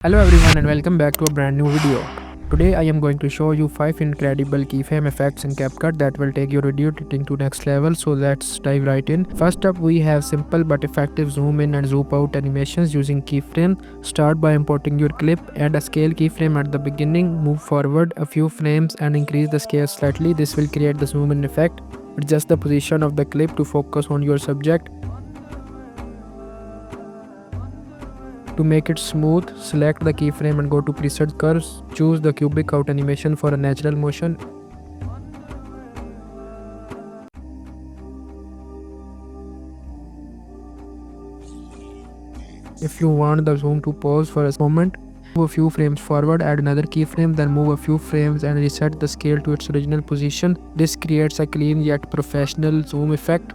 Hello everyone and welcome back to a brand new video. Today I am going to show you 5 incredible keyframe effects in CapCut that will take your video editing to next level, so let's dive right in. First up, we have simple but effective zoom in and zoom out animations using keyframe. Start by importing your clip, add a scale keyframe at the beginning, move forward a few frames and increase the scale slightly. This will create the zoom in effect. Adjust the position of the clip to focus on your subject. To make it smooth, select the keyframe and go to preset curves. Choose the cubic out animation for a natural motion. If you want the zoom to pause for a moment, move a few frames forward, add another keyframe, then move a few frames and reset the scale to its original position. This creates a clean yet professional zoom effect.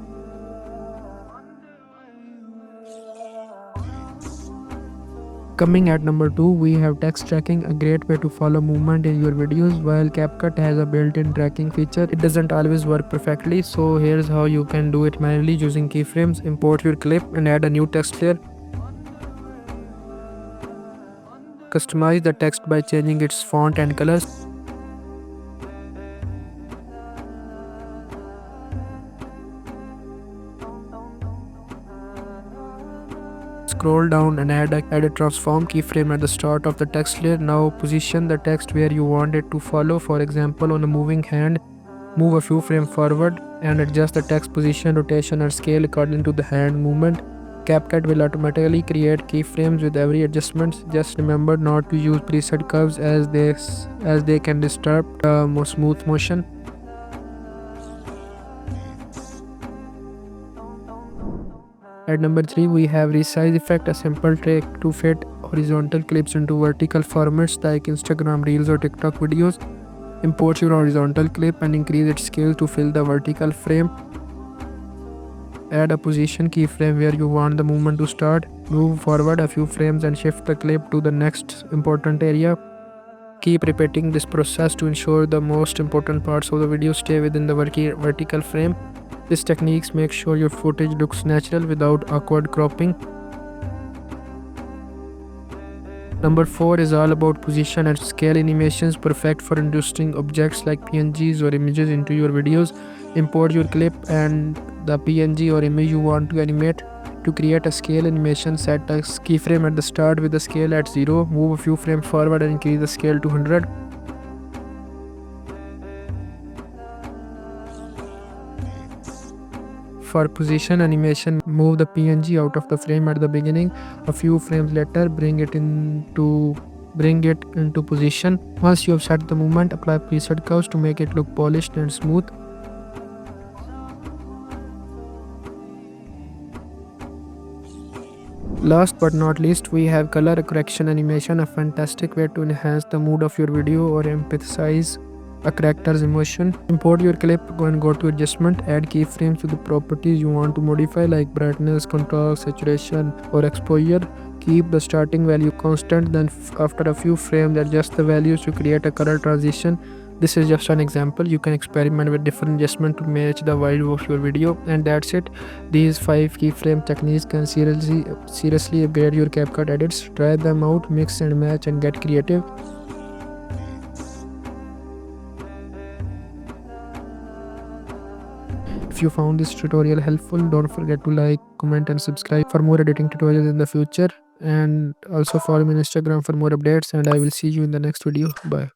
Coming at number 2, we have text tracking, a great way to follow movement in your videos. While CapCut has a built-in tracking feature, it doesn't always work perfectly, so here's how you can do it manually using keyframes. Import your clip and add a new text layer. Customize the text by changing its font and colors. Scroll down and add a transform keyframe at the start of the text layer. Now position the text where you want it to follow. For example, on a moving hand, move a few frames forward and adjust the text position, rotation and scale according to the hand movement. CapCut will automatically create keyframes with every adjustment. Just remember not to use preset curves as they can disturb the more smooth motion. At number 3, we have resize effect, a simple trick to fit horizontal clips into vertical formats like Instagram Reels or TikTok videos. Import your horizontal clip and increase its scale to fill the vertical frame. Add a position keyframe where you want the movement to start. Move forward a few frames and shift the clip to the next important area. Keep repeating this process to ensure the most important parts of the video stay within the vertical frame. This technique makes sure your footage looks natural without awkward cropping. Number 4 is all about position and scale animations, perfect for introducing objects like PNGs or images into your videos. Import your clip and the PNG or image you want to animate. To create a scale animation, set a keyframe at the start with the scale at 0. Move a few frames forward and increase the scale to 100. For position animation, move the PNG out of the frame at the beginning. A few frames later, bring it into position. Once you have set the movement, apply preset curves to make it look polished and smooth. Last but not least, we have color correction animation, a fantastic way to enhance the mood of your video or emphasize a character's emotion. Import your clip and go to adjustment, add keyframes to the properties you want to modify like brightness, contrast, saturation or exposure. Keep the starting value constant, then after a few frames adjust the values to create a color transition. This is just an example. You can experiment with different adjustments to match the vibe of your video. And that's it. These 5 keyframe techniques can seriously upgrade your CapCut edits. Try them out, mix and match and get creative. If you found this tutorial helpful, don't forget to like, comment and subscribe for more editing tutorials in the future. And also follow me on Instagram for more updates, and I will see you in the next video. Bye.